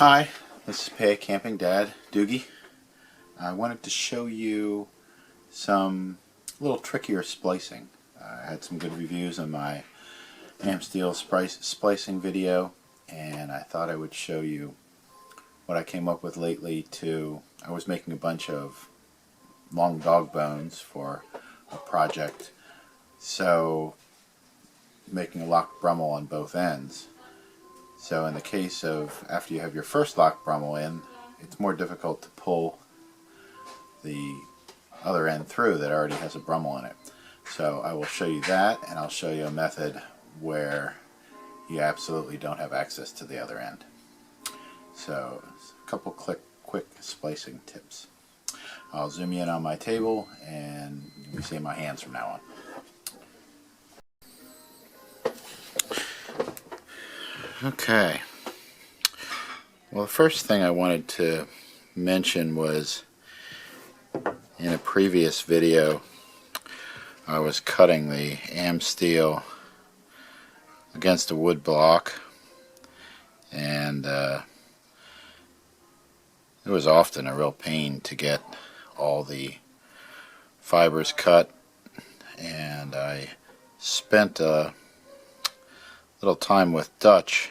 Hi, this is Pay Camping Dad, Doogie. I wanted to show you some little trickier splicing. I had some good reviews on my amsteel splicing video, and I thought I would show you what I came up with lately. I was making a bunch of long dog bones for a project, so making a locked Brummel on both ends. So in the case of after you have your first lock Brummel in, it's more difficult to pull the other end through that already has a Brummel in it. So I will show you that, and I'll show you a method where you absolutely don't have access to the other end. So a couple quick splicing tips. I'll zoom you in on my table and you'll be seeing my hands from now on. Okay, well, the first thing I wanted to mention was in a previous video I was cutting the amsteel against a wood block, and it was often a real pain to get all the fibers cut, and I spent a little time with Dutch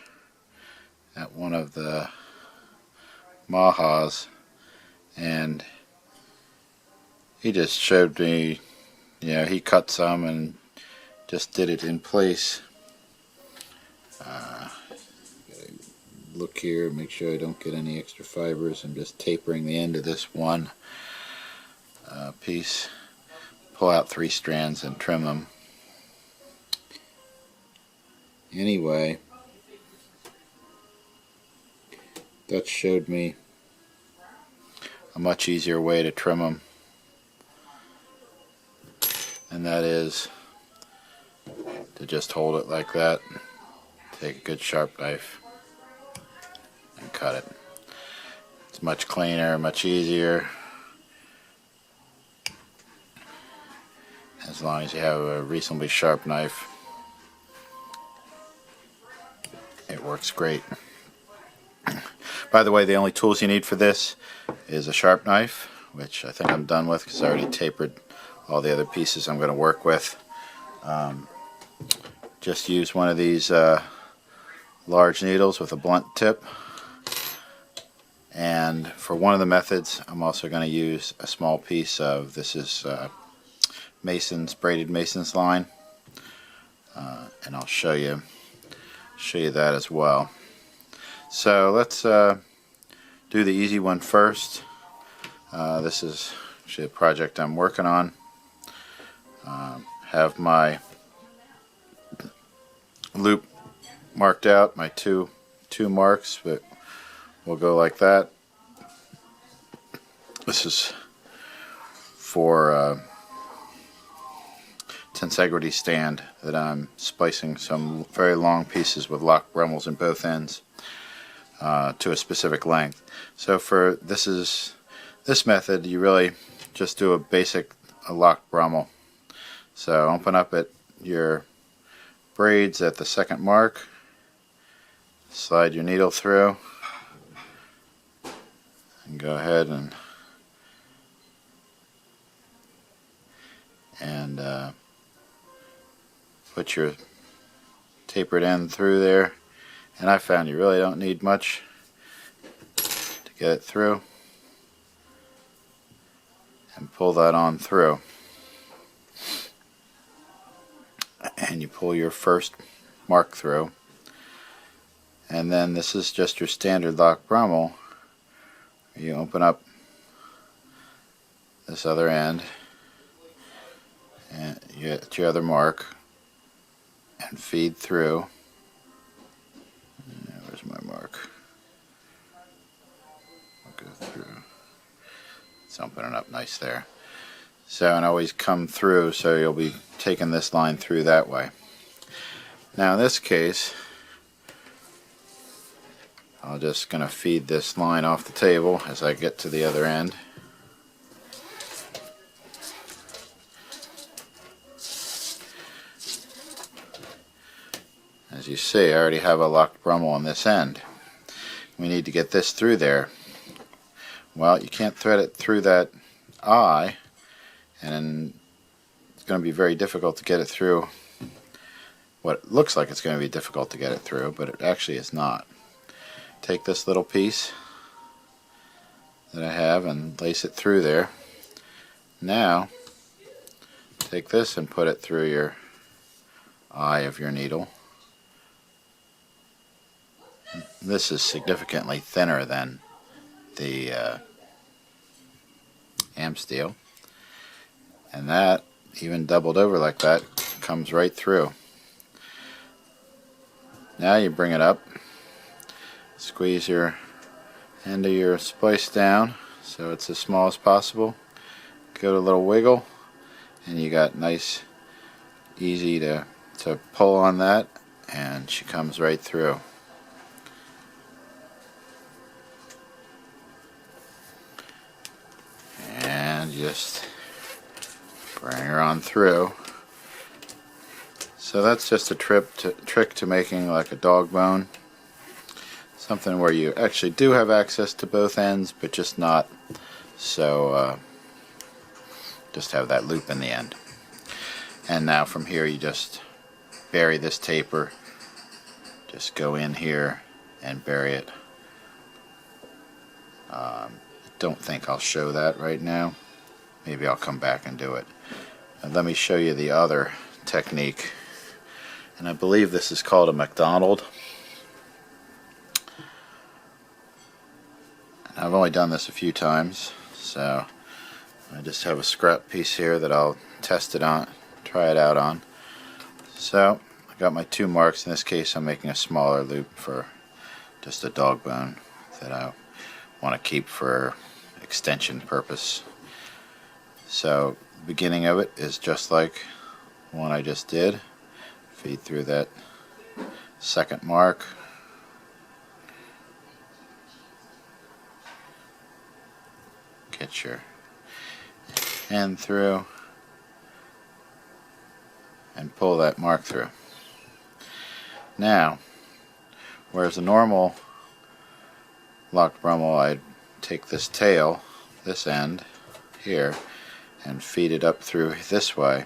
at one of the Mahas, and he just showed me, he cut some and just did it in place. Look here, make sure I don't get any extra fibers. I'm just tapering the end of this one piece. Pull out 3 strands and trim them. Anyway, Dutch showed me a much easier way to trim them, and that is to just hold it like that, take a good sharp knife and cut it. It's much cleaner, much easier, as long as you have a reasonably sharp knife. It works great. By the way, the only tools you need for this is a sharp knife, which I think I'm done with because I already tapered all the other pieces I'm going to work with. Just use one of these large needles with a blunt tip. And for one of the methods, I'm also going to use a small piece of, this is braided Mason's line, and I'll show you that as well. So let's do the easy one first. This is actually a project I'm working on. Have my loop marked out, my two marks, but we'll go like that. This is for tensegrity stand that I'm splicing some very long pieces with locked Brummels in both ends to a specific length. So for this method, you really just do a basic locked Brummel. So open up at your braids at the second mark, slide your needle through, and go ahead and put your tapered end through there. And I found you really don't need much to get it through, and pull that on through. And you pull your first mark through, and then this is just your standard lock Brummel. You open up this other end and you get your other mark and feed through. Where's my mark? I'll go through. It's opening up nice there. So, and always come through, so you'll be taking this line through that way. Now in this case, I'm just going to feed this line off the table as I get to the other end. As you see, I already have a locked Brummel on this end. we need to get this through there. Well, you can't thread it through that eye, and it's going to be very difficult to get it through what it looks like it's going to be difficult to get it through, but it actually is not. Take this little piece that I have and lace it through there. Now take this and put it through your eye of your needle. This is significantly thinner than the amsteel, and that, even doubled over like that, comes right through. Now you bring it up, squeeze your end of your splice down so it's as small as possible, give it a little wiggle, and you got nice, easy to pull on that, and she comes right through. And just bring her on through. So that's just a trick to making like a dog bone. Something where you actually do have access to both ends, but just not so, just have that loop in the end. And now from here you just bury this taper. Just go in here and bury it. Don't think I'll show that right now. Maybe I'll come back and do it. And let me show you the other technique. And I believe this is called a McDonald. And I've only done this a few times, so I just have a scrap piece here that I'll test it on, try it out on. So I got my 2 marks. In this case I'm making a smaller loop for just a dog bone that I want to keep for extension purpose. So the beginning of it is just like the one I just did. Feed through that second mark. Get your hand through and pull that mark through. Now, whereas a normal locked Brummel, I'd take this tail, this end here, and feed it up through this way.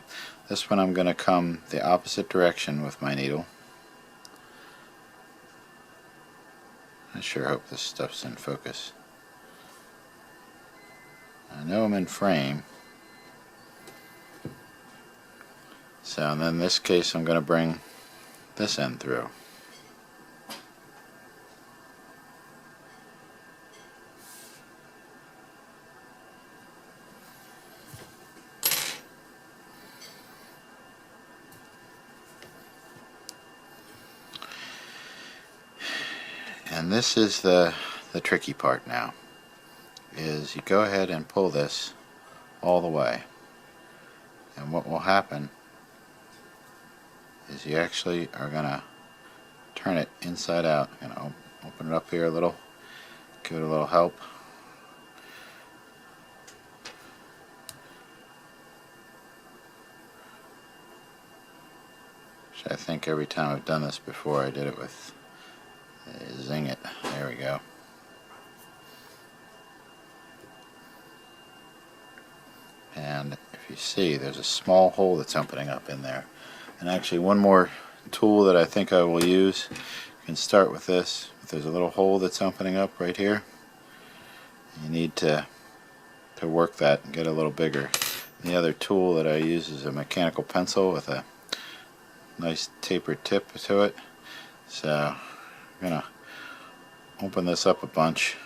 This one I'm going to come the opposite direction with my needle. I sure hope this stuff's in focus. I know I'm in frame. So and then in this case I'm going to bring this end through. And this is the tricky part now, is you go ahead and pull this all the way, and what will happen is you actually are going to turn it inside out. I'm going to open it up here a little, give it a little help. Which I think every time I've done this before I did it with zing it. There we go. And if you see, there's a small hole that's opening up in there. And actually one more tool that I think I will use, you can start with this. There's a little hole that's opening up right here. You need to work that and get a little bigger. The other tool that I use is a mechanical pencil with a nice tapered tip to it. So I'm going to open this up a bunch.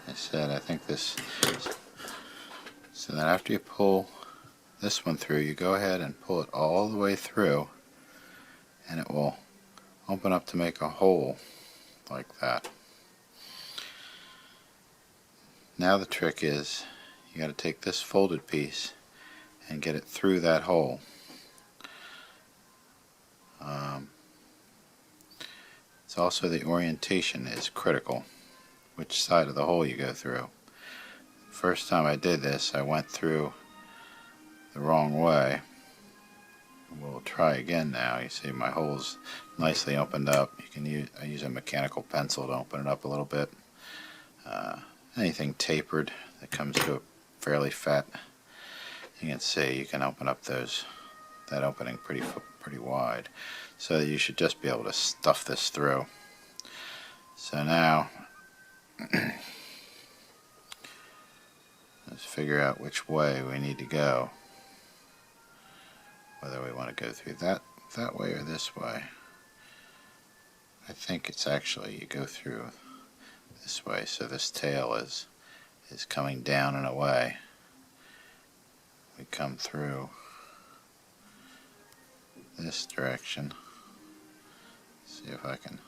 I said I think this, so that after you pull this one through, you go ahead and pull it all the way through, and it will open up to make a hole like that. Now the trick is you got to take this folded piece and get it through that hole. It's also the orientation is critical, which side of the hole you go through. First time I did this, I went through the wrong way, We'll try again now. You see my hole's nicely opened up. You can I use a mechanical pencil to open it up a little bit. Anything tapered that comes to a fairly fat, you can see you can open up that opening pretty wide. So you should just be able to stuff this through. So now let's figure out which way we need to go. Whether we want to go through that way or this way. I think it's actually you go through this way, so this tail is coming down and away. We come through this direction. See if I can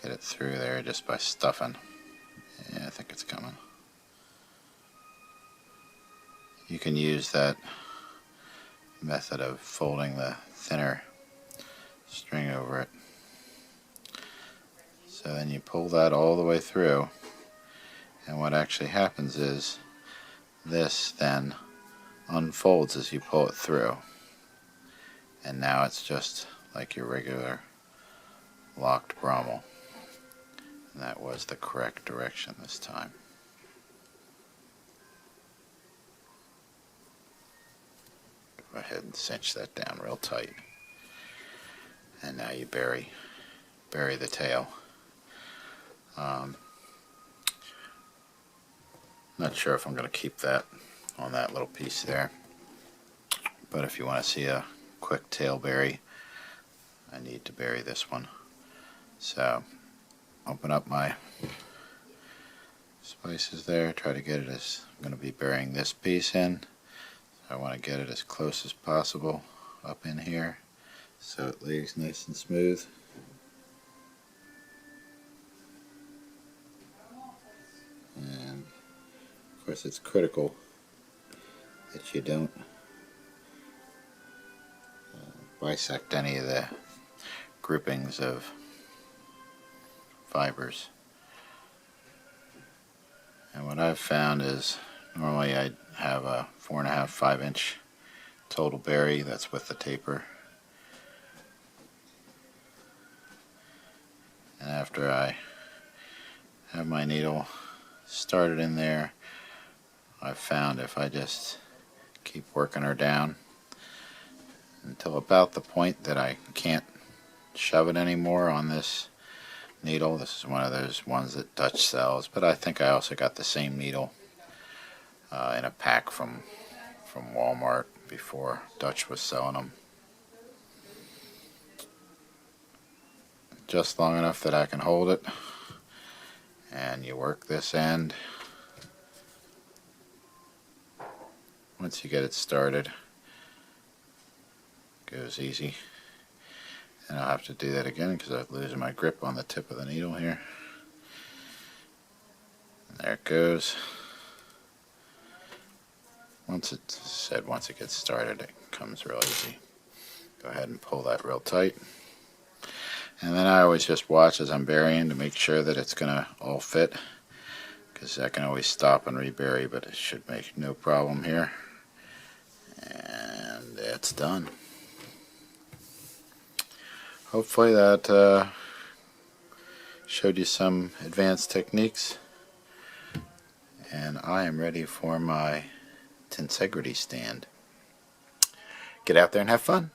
get it through there just by stuffing. Yeah, I think it's coming. You can use that method of folding the thinner string over it. So then you pull that all the way through, and what actually happens is this then unfolds as you pull it through, and now it's just like your regular locked Brummel, and that was the correct direction this time. Go ahead and cinch that down real tight, and now you bury the tail. Not sure if I'm going to keep that on that little piece there, but if you want to see a quick tail bury, I need to bury this one. So open up my splices there, try to get it as I'm going to be burying this piece in. I want to get it as close as possible up in here so it lays nice and smooth. And of course it's critical that you don't bisect any of the groupings of fibers. And what I've found is normally I have a 4.5–5 inch total bury. That's with the taper. And after I have my needle started in there, I've found if I just keep working her down until about the point that I can't shove it anymore on this needle. This is one of those ones that Dutch sells, but I think I also got the same needle in a pack from Walmart before Dutch was selling them. Just long enough that I can hold it, and you work this end. Once you get it started, it goes easy. And I'll have to do that again because I'm losing my grip on the tip of the needle here. And there it goes. Once it gets started, it comes real easy. Go ahead and pull that real tight. And then I always just watch as I'm burying to make sure that it's going to all fit, because I can always stop and rebury, but it should make no problem here. And it's done. Hopefully that showed you some advanced techniques, and I am ready for my tensegrity stand. Get out there and have fun.